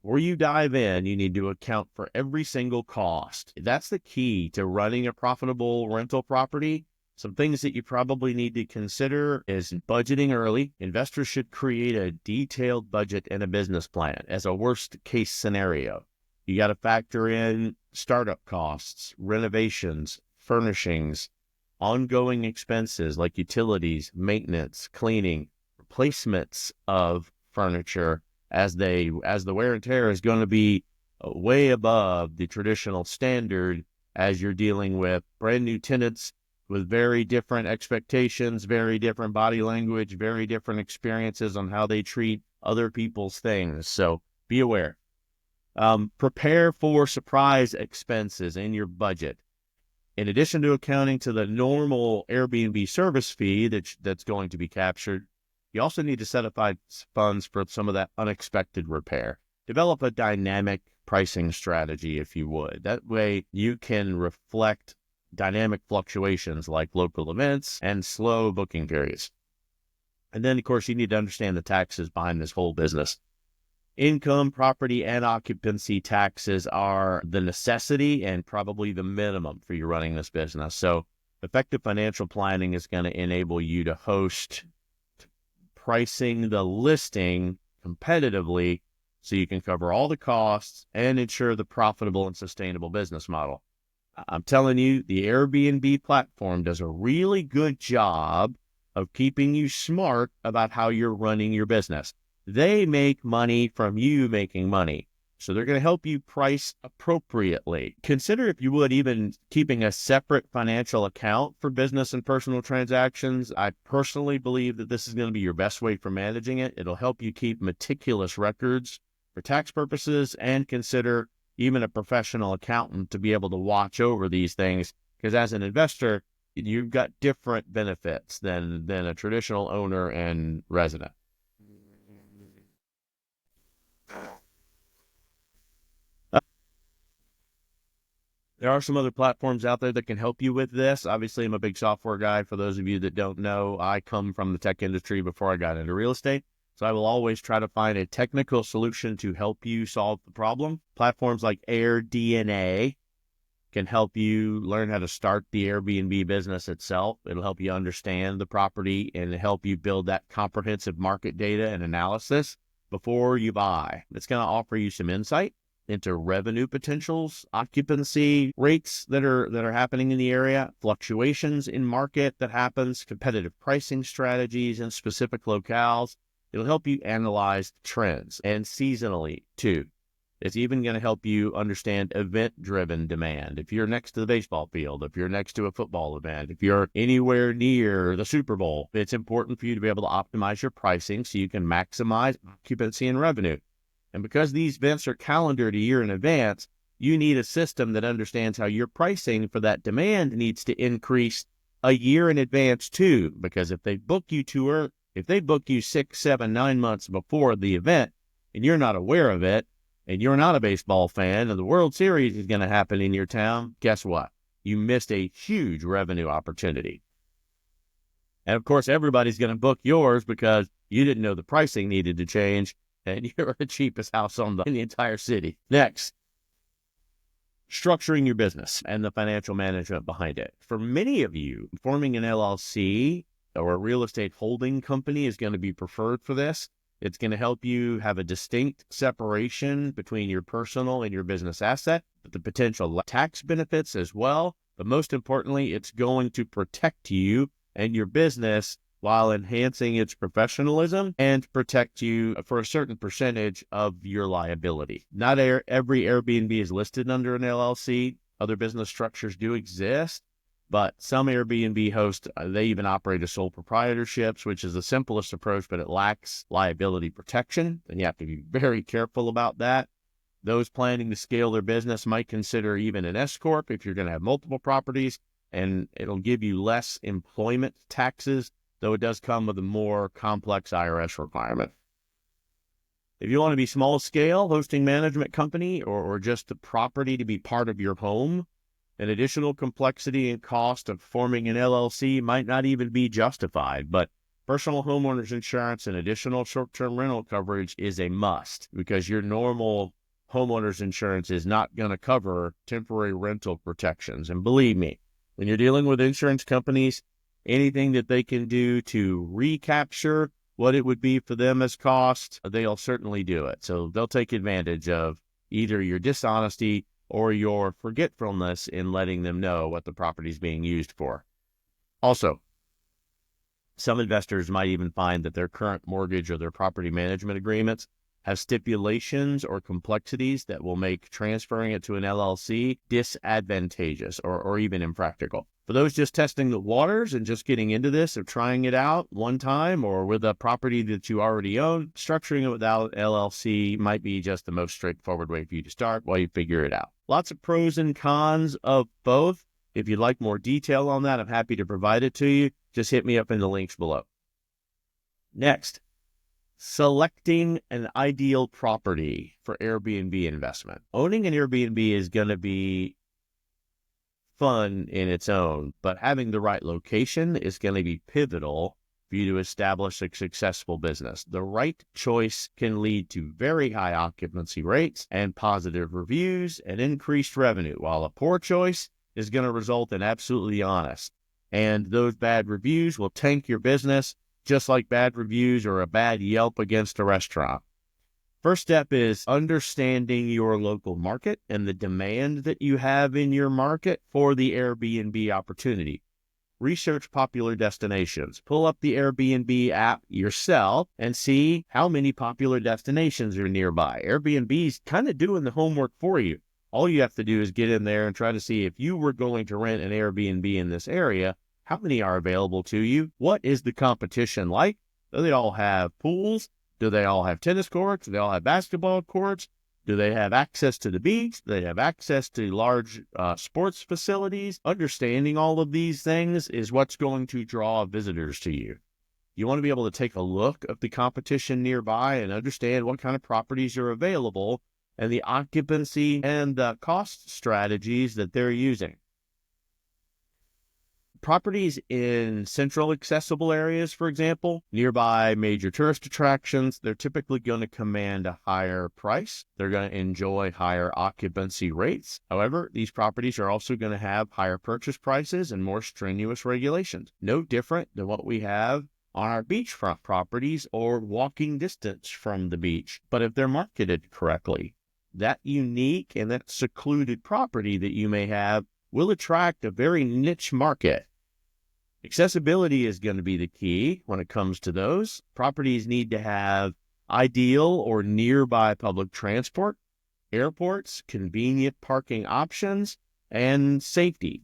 Before you dive in, you need to account for every single cost. That's the key to running a profitable rental property. Some things that you probably need to consider is budgeting early. Investors should create a detailed budget and a business plan as a worst case scenario. You got to factor in startup costs, renovations, furnishings, ongoing expenses like utilities, maintenance, cleaning, replacements of furniture as the wear and tear is going to be way above the traditional standard as you're dealing with brand new tenants with very different expectations, very different body language, very different experiences on how they treat other people's things. So be aware. Prepare for surprise expenses in your budget. In addition to accounting to the normal Airbnb service fee that's going to be captured, you also need to set aside funds for some of that unexpected repair. Develop a dynamic pricing strategy, if you would. That way you can reflect dynamic fluctuations like local events and slow booking periods. And then, of course, you need to understand the taxes behind this whole business. Income, property, and occupancy taxes are the necessity and probably the minimum for you running this business. So effective financial planning is going to enable you to host pricing the listing competitively so you can cover all the costs and ensure the profitable and sustainable business model. I'm telling you, the Airbnb platform does a really good job of keeping you smart about how you're running your business. They make money from you making money. So they're going to help you price appropriately. Consider, if you would, even keeping a separate financial account for business and personal transactions. I personally believe that this is going to be your best way for managing it. It'll help you keep meticulous records for tax purposes, and consider even a professional accountant to be able to watch over these things. Because as an investor, you've got different benefits than a traditional owner and resident. There are some other platforms out there that can help you with this. Obviously, I'm a big software guy. For those of you that don't know, I come from the tech industry before I got into real estate. So I will always try to find a technical solution to help you solve the problem. Platforms like AirDNA can help you learn how to start the Airbnb business itself. It'll help you understand the property and help you build that comprehensive market data and analysis before you buy. It's going to offer you some insight into revenue potentials, occupancy rates that are happening in the area, fluctuations in market that happens, competitive pricing strategies in specific locales. It'll help you analyze trends, and seasonally too. It's even going to help you understand event-driven demand. If you're next to the baseball field, if you're next to a football event, if you're anywhere near the Super Bowl, it's important for you to be able to optimize your pricing so you can maximize occupancy and revenue. And because these events are calendared a year in advance, you need a system that understands how your pricing for that demand needs to increase a year in advance too. Because if they book you if they book you 6, 7, 9 months before the event and you're not aware of it, and you're not a baseball fan, and the World Series is going to happen in your town, guess what? You missed a huge revenue opportunity. And of course, everybody's going to book yours because you didn't know the pricing needed to change, and you're the cheapest house in the entire city. Next, structuring your business and the financial management behind it. For many of you, forming an LLC or a real estate holding company is going to be preferred for this. It's going to help you have a distinct separation between your personal and your business asset, but the potential tax benefits as well. But most importantly, it's going to protect you and your business while enhancing its professionalism and protect you for a certain percentage of your liability. Not every Airbnb is listed under an LLC. Other business structures do exist, but some Airbnb hosts, they even operate as sole proprietorships, which is the simplest approach, but it lacks liability protection, and you have to be very careful about that. Those planning to scale their business might consider even an S-Corp if you're going to have multiple properties, and it'll give you less employment taxes, though it does come with a more complex IRS requirement. If you want to be small scale, hosting management company, or just the property to be part of your home, an additional complexity and cost of forming an LLC might not even be justified, but Personal homeowners insurance and additional short-term rental coverage is a must because your normal homeowners insurance is not going to cover temporary rental protections. And believe me, when you're dealing with insurance companies, anything that they can do to recapture what it would be for them as cost, they'll certainly do it. So they'll take advantage of either your dishonesty or your forgetfulness in letting them know what the property is being used for. Also, some investors might even find that their current mortgage or their property management agreements have stipulations or complexities that will make transferring it to an LLC disadvantageous or even impractical. For those just testing the waters and just getting into this or trying it out one time or with a property that you already own, structuring it without LLC might be just the most straightforward way for you to start while you figure it out. Lots of pros and cons of both. If you'd like more detail on that, I'm happy to provide it to you. Just hit me up in the links below. Next, selecting an ideal property for Airbnb investment. Owning an Airbnb is going to be fun in its own, but having the right location is going to be pivotal for you to establish a successful business. The right choice can lead to very high occupancy rates and positive reviews and increased revenue, while a poor choice is going to result in absolutely honest. And those bad reviews will tank your business, just like bad reviews or a bad Yelp against a restaurant. First step is understanding your local market and the demand that you have in your market for the Airbnb opportunity. Research popular destinations. Pull up the Airbnb app yourself and see how many popular destinations are nearby. Airbnb's kind of doing the homework for you. All you have to do is get in there and try to see if you were going to rent an Airbnb in this area, how many are available to you? What is the competition like? Do they all have pools? Do they all have tennis courts? Do they all have basketball courts? Do they have access to the beach? Do they have access to large sports facilities? Understanding all of these things is what's going to draw visitors to you. You want to be able to take a look at the competition nearby and understand what kind of properties are available and the occupancy and the cost strategies that they're using. Properties in central accessible areas, for example, nearby major tourist attractions, they're typically going to command a higher price. They're going to enjoy higher occupancy rates. However, these properties are also going to have higher purchase prices and more strenuous regulations. No different than what we have on our beachfront properties or walking distance from the beach. But if they're marketed correctly, that unique and that secluded property that you may have will attract a very niche market. Accessibility is going to be the key when it comes to those. Properties need to have ideal or nearby public transport, airports, convenient parking options, and safety.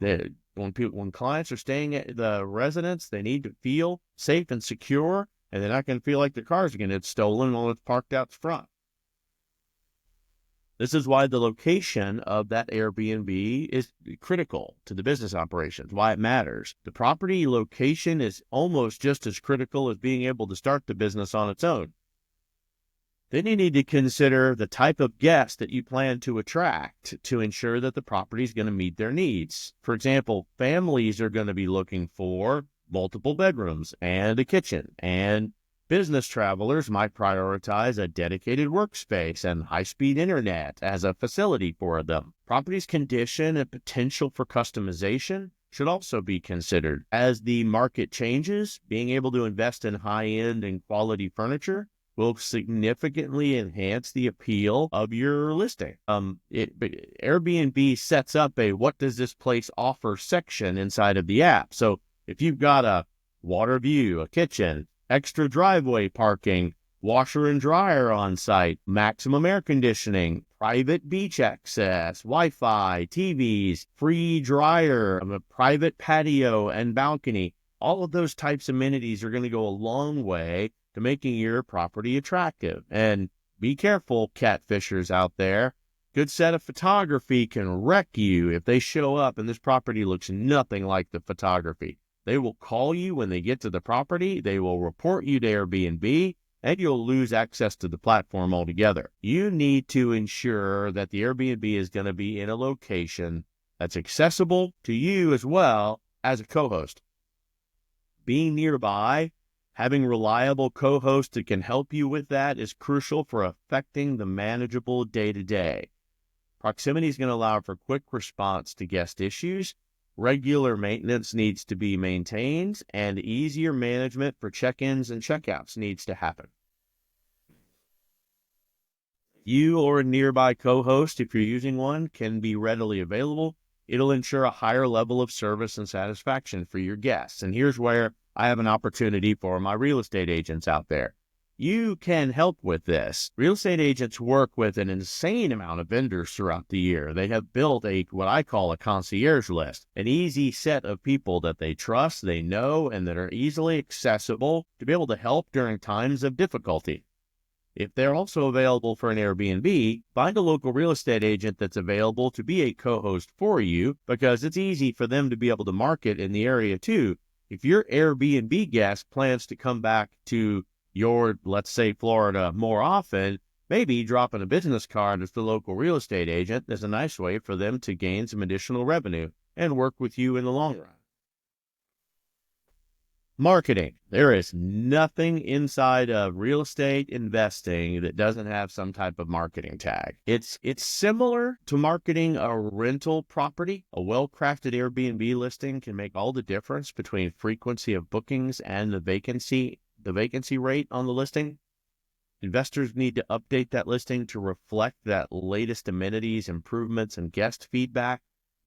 When clients are staying at the residence, they need to feel safe and secure, and they're not going to feel like their cars are going to get stolen while it's parked out front. This is why the location of that Airbnb is critical to the business operations, why it matters. The property location is almost just as critical as being able to start the business on its own. Then you need to consider the type of guest that you plan to attract to ensure that the property is going to meet their needs. For example, families are going to be looking for multiple bedrooms and a kitchen, and business travelers might prioritize a dedicated workspace and high-speed internet as a facility for them. Property's condition and potential for customization should also be considered. As the market changes, being able to invest in high-end and quality furniture will significantly enhance the appeal of your listing. Airbnb sets up a what does this place offer section inside of the app. So if you've got a water view, a kitchen, extra driveway parking, washer and dryer on site, maximum air conditioning, private beach access, Wi-Fi, TVs, free dryer, a private patio and balcony. All of those types of amenities are going to go a long way to making your property attractive. And be careful, catfishers out there. Good set of photography can wreck you if they show up and this property looks nothing like the photography. They will call you when they get to the property, they will report you to Airbnb, and you'll lose access to the platform altogether. You need to ensure that the Airbnb is going to be in a location that's accessible to you as well as a co-host. Being nearby Having reliable co-hosts that can help you with that is crucial for affecting the manageable day-to-day. Proximity is going to allow for quick response to guest issues. Regular maintenance needs to be maintained, and easier management for check-ins and check-outs needs to happen. You or a nearby co-host, if you're using one, can be readily available. It'll ensure a higher level of service and satisfaction for your guests. And here's where I have an opportunity for my real estate agents out there. You can help with this. Real estate agents work with an insane amount of vendors throughout the year. They have built what I call a concierge list, an easy set of people that they trust, they know, and that are easily accessible to be able to help during times of difficulty. If they're also available for an Airbnb, find a local real estate agent that's available to be a co-host for you, because it's easy for them to be able to market in the area too. If your Airbnb guest plans to come back to your, let's say, Florida more often, maybe dropping a business card as the local real estate agent is a nice way for them to gain some additional revenue and work with you in the long run. Marketing. There is nothing inside of real estate investing that doesn't have some type of marketing tag. It's similar to marketing a rental property. A well-crafted Airbnb listing can make all the difference between frequency of bookings and the vacancy rate on the listing. Investors need to update that listing to reflect that latest amenities, improvements, and guest feedback.